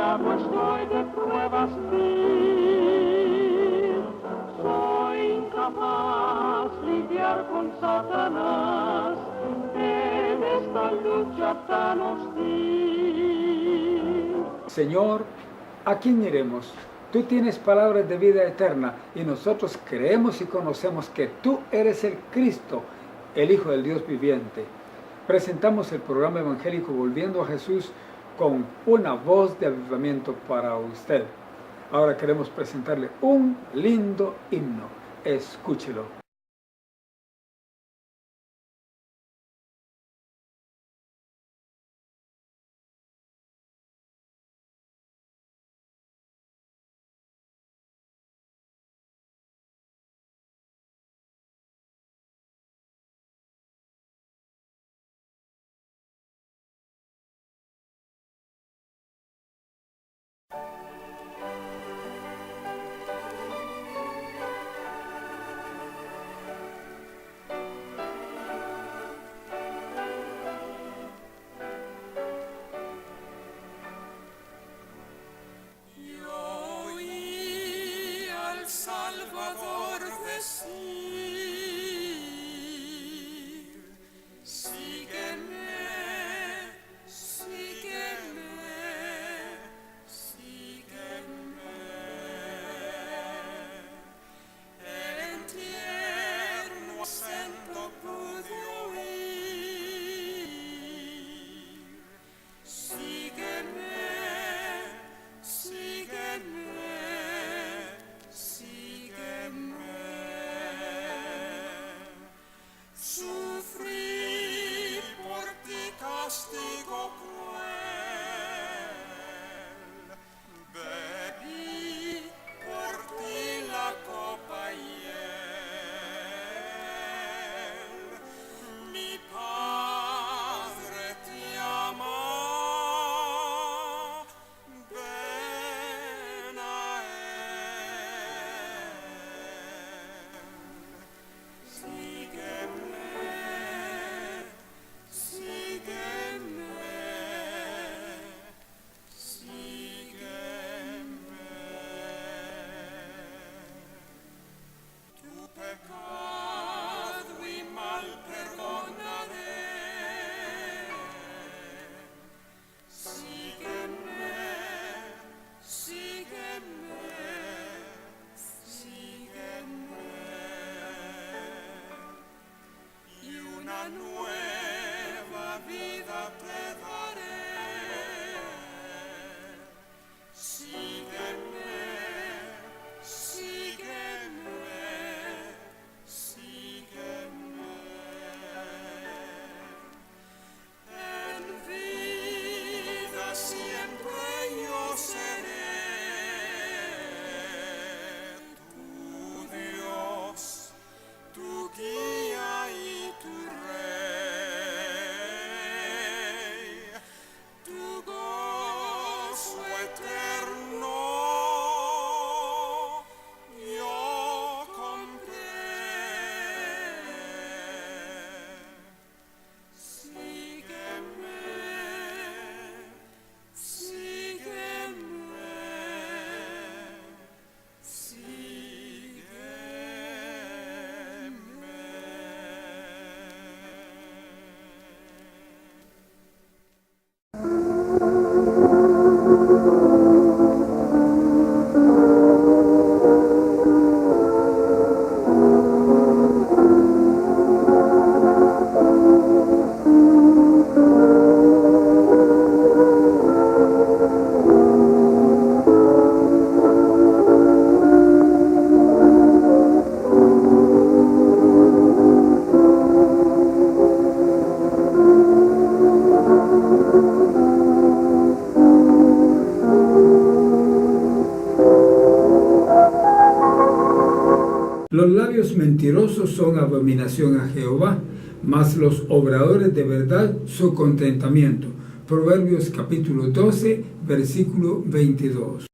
esclavo estoy de pruebas mil. Soy incapaz lidiar con Satanás en esta lucha tan hostil. Señor, ¿a quién iremos? Tú tienes palabras de vida eterna y nosotros creemos y conocemos que tú eres el Cristo, el Hijo del Dios viviente. Presentamos el programa evangélico Volviendo a Jesús con una voz de avivamiento para usted. Ahora queremos presentarle un lindo himno. Escúchelo. Salvador decir, sígueme, sígueme, sígueme. En tierno acento pude oír, sígueme, sígueme. Sufrí por ti castigo cruel, bebí por ti la copa hiel. Mi Padre te ama, ven a él. Sígueme. Nueva vida te daré. Sígueme, sígueme, sígueme. En vida siempre yo seré tu Dios, tu guía y tu Rey, tu gozo eterno yo compré. Sígueme, sígueme, Los labios mentirosos son abominación a Jehová, mas los obradores de verdad su contentamiento. Proverbios capítulo 12, versículo 22.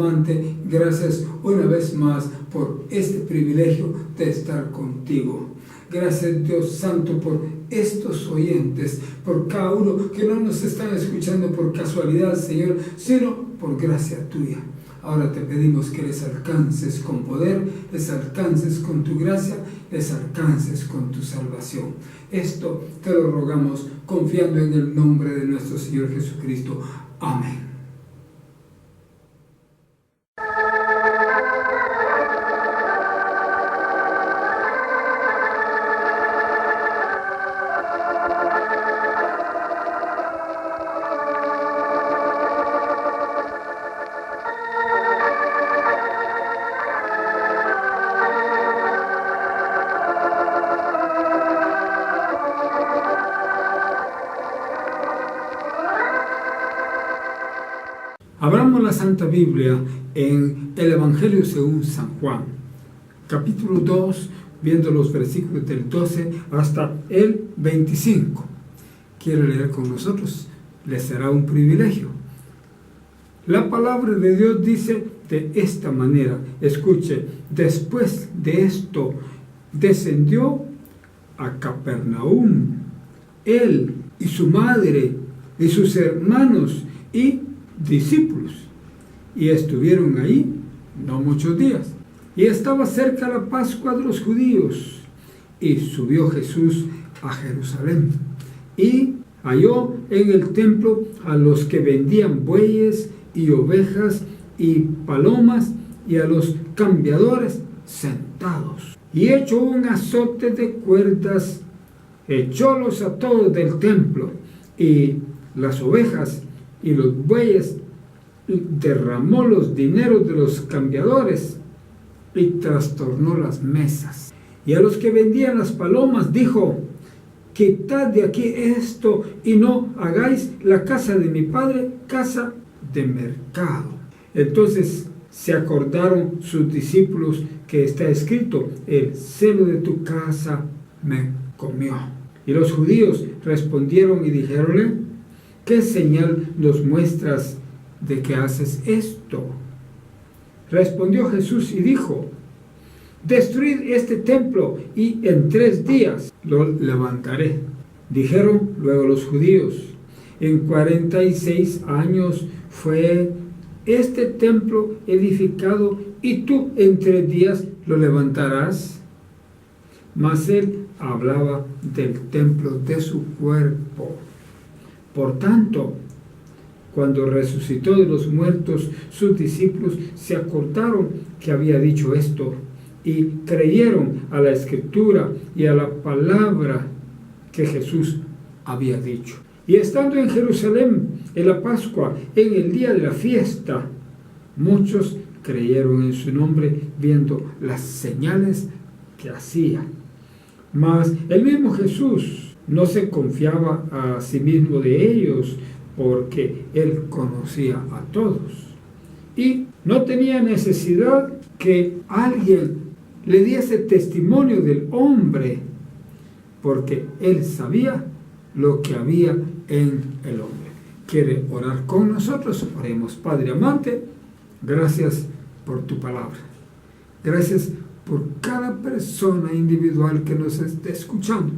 amante, gracias una vez más por este privilegio de estar contigo. Gracias, Dios Santo, por estos oyentes, por cada uno que no nos están escuchando por casualidad, Señor, sino por gracia tuya. Ahora te pedimos que les alcances con poder, les alcances con tu gracia, les alcances con tu salvación. Esto te lo rogamos confiando en el nombre de nuestro Señor Jesucristo. Amén. Abramos la Santa Biblia en el Evangelio según San Juan, capítulo 2, viendo los versículos del 12 hasta el 25. ¿Quiere leer con nosotros? Les será un privilegio. La palabra de Dios dice de esta manera, escuche, después de esto descendió a Capernaum, él y su madre y sus hermanos y discípulos, y estuvieron ahí no muchos días. Y estaba cerca la Pascua de los judíos, y subió Jesús a Jerusalén, y halló en el templo a los que vendían bueyes y ovejas y palomas, y a los cambiadores sentados. Y hecho un azote de cuerdas, echólos a todos del templo, y las ovejas y los bueyes, derramó los dineros de los cambiadores y trastornó las mesas. Y a los que vendían las palomas dijo: quitad de aquí esto y no hagáis la casa de mi padre casa de mercado. Entonces se acordaron sus discípulos que está escrito: el celo de tu casa me comió. Y los judíos respondieron y dijéronle: ¿qué señal nos muestras de que haces esto? Respondió Jesús y dijo: destruid este templo y en 3 días lo levantaré. Dijeron luego los judíos: en 46 años fue este templo edificado y tú en 3 días lo levantarás. Mas él hablaba del templo de su cuerpo. Por tanto, cuando resucitó de los muertos, sus discípulos se acordaron que había dicho esto y creyeron a la Escritura y a la palabra que Jesús había dicho. Y estando en Jerusalén en la Pascua, en el día de la fiesta, muchos creyeron en su nombre viendo las señales que hacía. Mas el mismo Jesús no se confiaba a sí mismo de ellos, porque él conocía a todos y no tenía necesidad que alguien le diese testimonio del hombre, porque él sabía lo que había en el hombre. ¿Quiere orar con nosotros? Oremos. Padre amante, gracias por tu palabra. Gracias por cada persona individual que nos esté escuchando.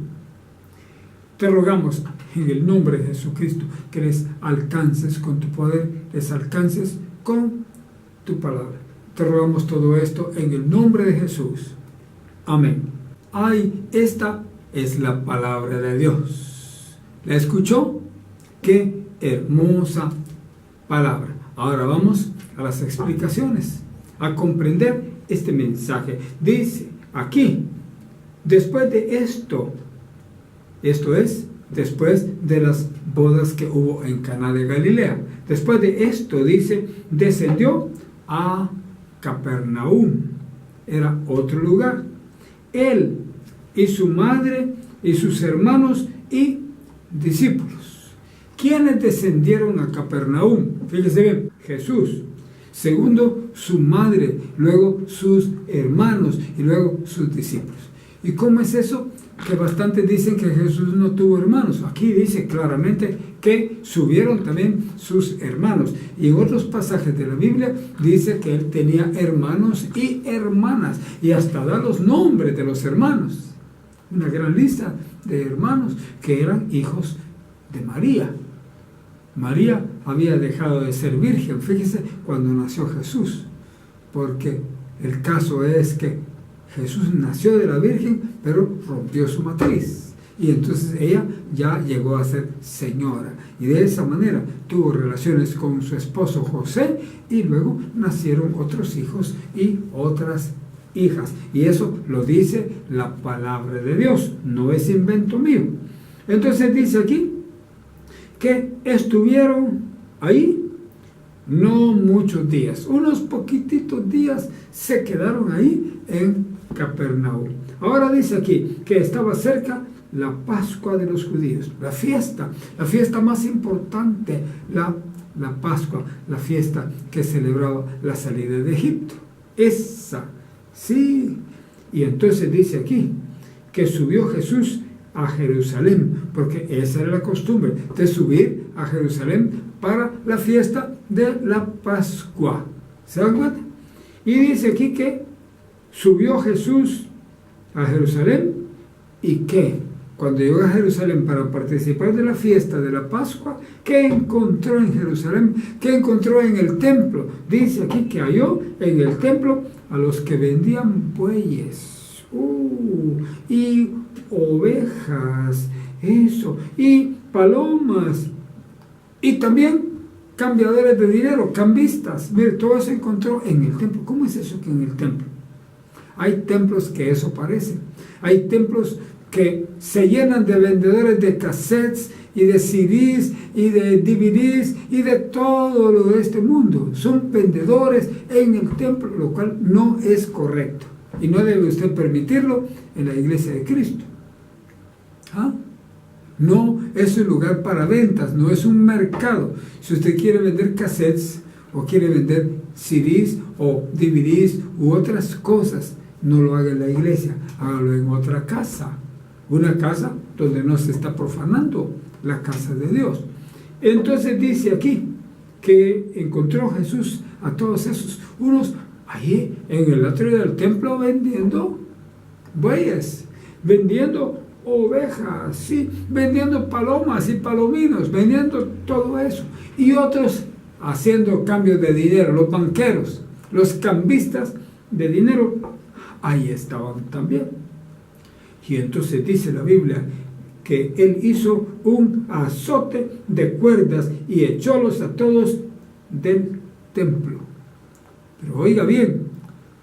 Te rogamos en el nombre de Jesucristo que les alcances con tu poder, les alcances con tu palabra. Te rogamos todo esto en el nombre de Jesús. Amén. Ay, esta es la palabra de Dios. ¿La escuchó? Qué hermosa palabra. Ahora vamos a las explicaciones, a comprender este mensaje. Dice aquí, después de esto es, después de las bodas que hubo en Caná de Galilea. Después de esto, dice, descendió a Capernaum. Era otro lugar. Él y su madre y sus hermanos y discípulos. ¿Quiénes descendieron a Capernaum? Fíjese bien, Jesús. Segundo, su madre, luego sus hermanos y luego sus discípulos. ¿Y cómo es eso? que bastante dicen que Jesús no tuvo hermanos. Aquí dice claramente que subieron también sus hermanos. Y en otros pasajes de la Biblia dice que él tenía hermanos y hermanas. Y hasta da los nombres de los hermanos. Una gran lista de hermanos que eran hijos de María. María había dejado de ser virgen, fíjese, cuando nació Jesús. Porque el caso es que Jesús nació de la Virgen, pero rompió su matriz. Y entonces ella ya llegó a ser señora. Y de esa manera tuvo relaciones con su esposo José y luego nacieron otros hijos y otras hijas. Y eso lo dice la palabra de Dios, no es invento mío. Entonces dice aquí que estuvieron ahí no muchos días, unos poquititos días se quedaron ahí en Capernaum. Ahora dice aquí que estaba cerca la Pascua de los judíos, la fiesta más importante, la Pascua, la fiesta que celebraba la salida de Egipto. Esa, sí. Y entonces dice aquí que subió Jesús a Jerusalén, porque esa era la costumbre de subir a Jerusalén para la fiesta de la Pascua. ¿Se dan cuenta? Y dice aquí que subió Jesús a Jerusalén y que cuando llegó a Jerusalén para participar de la fiesta de la Pascua, ¿qué encontró en Jerusalén? ¿Qué encontró en el templo? Dice aquí que halló en el templo a los que vendían bueyes y ovejas, eso, y palomas, y también cambiadores de dinero, cambistas. Mire, todo eso encontró en el templo. ¿Cómo es eso que en el templo? Hay templos que eso parece. Hay templos que se llenan de vendedores de cassettes y de CDs y de DVDs y de todo lo de este mundo. Son vendedores en el templo, lo cual no es correcto. Y no debe usted permitirlo en la iglesia de Cristo. ¿Ah? No es un lugar para ventas, no es un mercado. Si usted quiere vender cassettes o quiere vender CDs o DVDs u otras cosas, no lo haga en la iglesia, hágalo en otra casa. Una casa donde no se está profanando la casa de Dios. Entonces dice aquí que encontró Jesús a todos esos, unos allí en el atrio del templo vendiendo bueyes, vendiendo ovejas, sí, vendiendo palomas y palominos, vendiendo todo eso. Y otros haciendo cambios de dinero, los banqueros, los cambistas de dinero, ahí estaban también. Y entonces dice la Biblia que él hizo un azote de cuerdas y echólos a todos del templo. Pero oiga bien,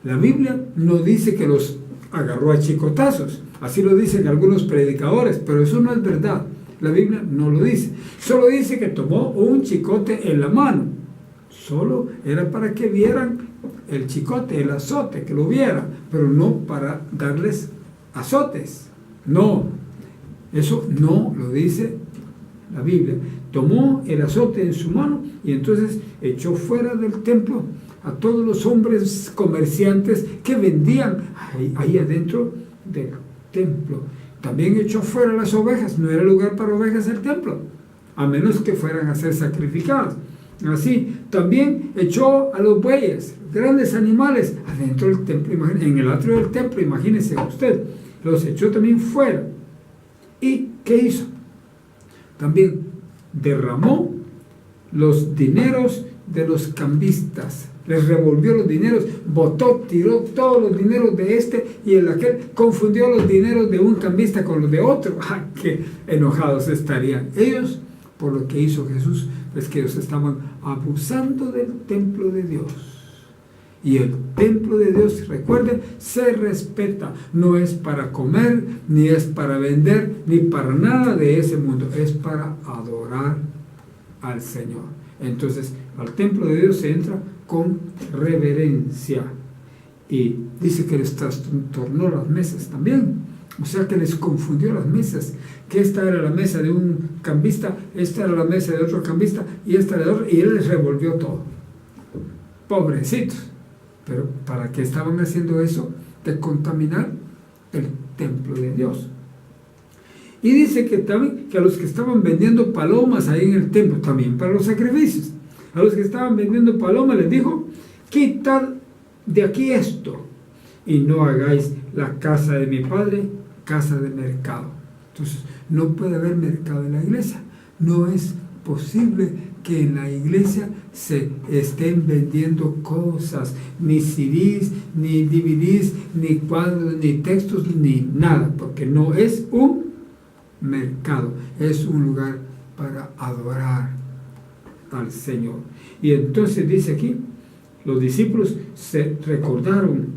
la Biblia no dice que los agarró a chicotazos. Así lo dicen algunos predicadores, pero eso no es verdad. La Biblia no lo dice. Solo dice que tomó un chicote en la mano. Solo era para que vieran el chicote, el azote, que lo vieran, pero no para darles azotes. No, eso no lo dice la Biblia. Tomó el azote en su mano y entonces echó fuera del templo a todos los hombres comerciantes que vendían ahí adentro del templo. También echó fuera las ovejas. No era lugar para ovejas el templo, a menos que fueran a ser sacrificadas. Así, también echó a los bueyes, grandes animales, adentro del templo, en el atrio del templo, imagínese usted, los echó también fuera. ¿Y qué hizo? También derramó los dineros de los cambistas, les revolvió los dineros, botó, tiró todos los dineros de este y el aquel, confundió los dineros de un cambista con los de otro. ¡Ay, qué enojados estarían ellos por lo que hizo Jesús! Es que ellos estaban abusando del templo de Dios. Y el templo de Dios, recuerden, se respeta. No es para comer, ni es para vender, ni para nada de ese mundo. Es para adorar al Señor. Entonces, al templo de Dios se entra con reverencia. Y dice que les trastornó las mesas también. O sea que les confundió las mesas. Que esta era la mesa de un cambista, esta era la mesa de otro cambista, y esta era de otro, y él les revolvió todo. Pobrecitos. Pero ¿para qué estaban haciendo eso? De contaminar el templo de Dios. Y dice que también que a los que estaban vendiendo palomas ahí en el templo, también para los sacrificios, a los que estaban vendiendo palomas les dijo, quitad de aquí esto y no hagáis la casa de mi padre casa de mercado. Entonces, no puede haber mercado en la iglesia. No es posible que en la iglesia se estén vendiendo cosas, ni CDs, ni DVDs, ni cuadros, ni textos, ni nada, porque no es un mercado, es un lugar para adorar al Señor. Y entonces dice aquí, los discípulos se recordaron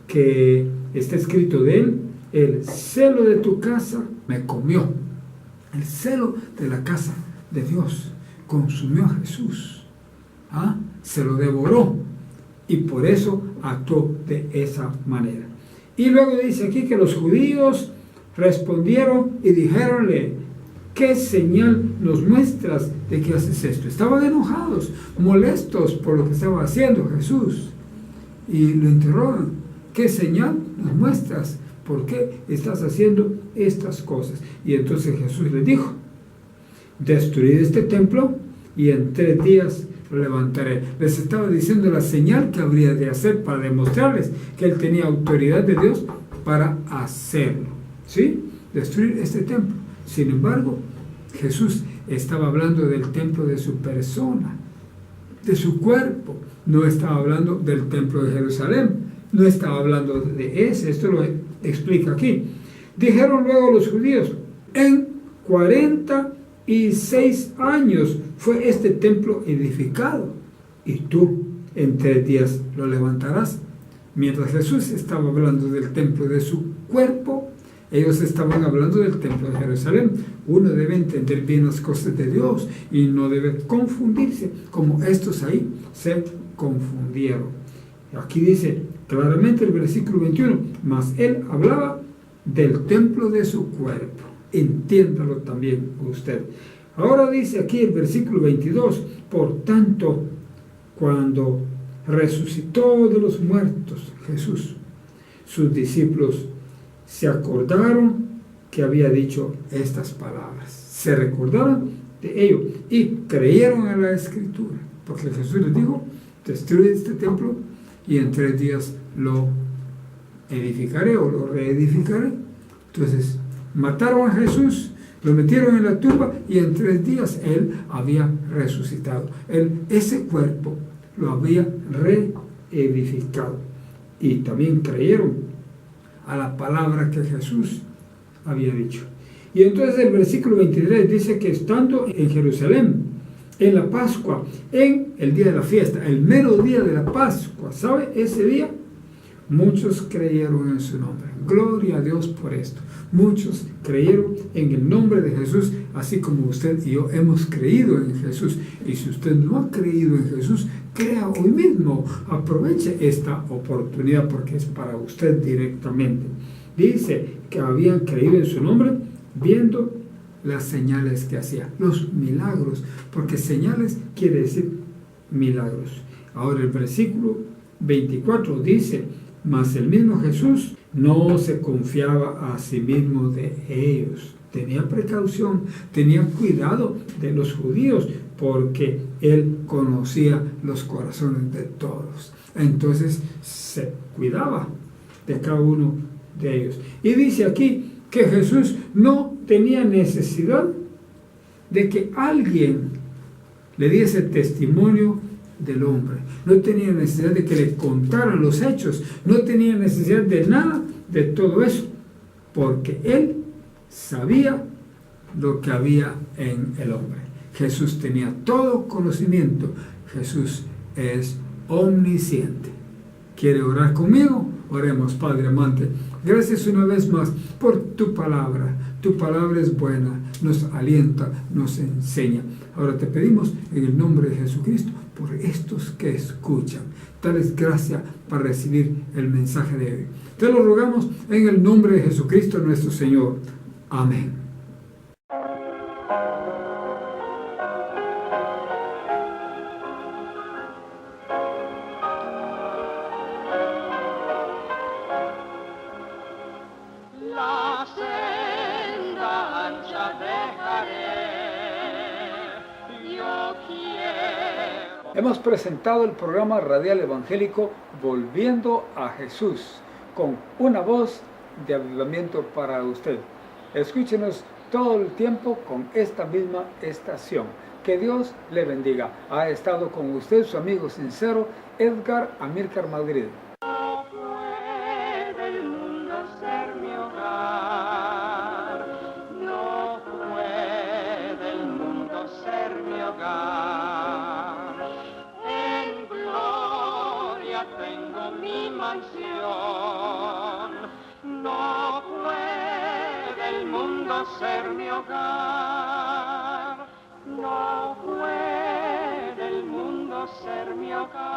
que está escrito de él, el celo de tu casa me comió. El celo de la casa de Dios consumió a Jesús. Se lo devoró y por eso actuó de esa manera. Y luego dice aquí que los judíos respondieron y dijeronle, ¿qué señal nos muestras de que haces esto? Estaban enojados, molestos por lo que estaba haciendo Jesús. Y lo interrogan, ¿qué señal nos muestras? ¿Por qué estás haciendo estas cosas? Y entonces Jesús les dijo, destruid este templo y en 3 días lo levantaré. Les estaba diciendo la señal que habría de hacer para demostrarles que él tenía autoridad de Dios para hacerlo. ¿Sí? Destruir este templo. Sin embargo, Jesús estaba hablando del templo de su persona, de su cuerpo. No estaba hablando del templo de Jerusalén. No estaba hablando de ese. Esto lo explica aquí. Dijeron luego los judíos, en 46 años fue este templo edificado y tú en 3 días lo levantarás. Mientras Jesús estaba hablando del templo de su cuerpo, ellos estaban hablando del templo de Jerusalén. Uno debe entender bien las cosas de Dios y no debe confundirse como estos ahí se confundieron. Aquí dice claramente el versículo 21, mas él hablaba del templo de su cuerpo. Entiéndalo también usted. Ahora dice aquí el versículo 22, por tanto, cuando resucitó de los muertos Jesús, sus discípulos se acordaron que había dicho estas palabras. Se recordaron de ello y creyeron en la Escritura, porque Jesús les dijo, destruye este templo y en 3 días lo edificaré o lo reedificaré. Entonces, mataron a Jesús, lo metieron en la tumba y en 3 días él había resucitado. Ese cuerpo lo había reedificado. Y también creyeron a la palabra que Jesús había dicho. Y entonces el versículo 23 dice que estando en Jerusalén, en la Pascua, en el día de la fiesta, el mero día de la Pascua, ¿sabe? Ese día, muchos creyeron en su nombre. Gloria a Dios por esto. Muchos creyeron en el nombre de Jesús, así como usted y yo hemos creído en Jesús. Y si usted no ha creído en Jesús, crea hoy mismo. Aproveche esta oportunidad porque es para usted directamente. Dice que habían creído en su nombre viendo las señales que hacía, los milagros, porque señales quiere decir milagros. Ahora el versículo 24 dice, mas el mismo Jesús no se confiaba a sí mismo de ellos. Tenía precaución, tenía cuidado de los judíos, porque él conocía los corazones de todos. Entonces se cuidaba de cada uno de ellos. Y dice aquí que Jesús no tenía necesidad de que alguien le diese testimonio del hombre. No tenía necesidad de que le contaran los hechos. No tenía necesidad de nada de todo eso, porque él sabía lo que había en el hombre. Jesús tenía todo conocimiento. Jesús es omnisciente. ¿Quiere orar conmigo? Oremos. Padre amante, gracias una vez más por tu palabra. Tu palabra es buena, nos alienta, nos enseña. Ahora te pedimos en el nombre de Jesucristo por estos que escuchan. Dales gracia para recibir el mensaje de hoy. Te lo rogamos en el nombre de Jesucristo nuestro Señor. Amén. La senda Hemos presentado el programa radial evangélico Volviendo a Jesús, con una voz de avivamiento para usted. Escúchenos todo el tiempo con esta misma estación. Que Dios le bendiga. Ha estado con usted su amigo sincero, Edgar Amílcar Madrid. No puede el mundo ser mi hogar, no puede el mundo ser mi hogar. En gloria tengo mi mansión, no puede el mundo ser mi hogar, no puede el mundo ser mi hogar.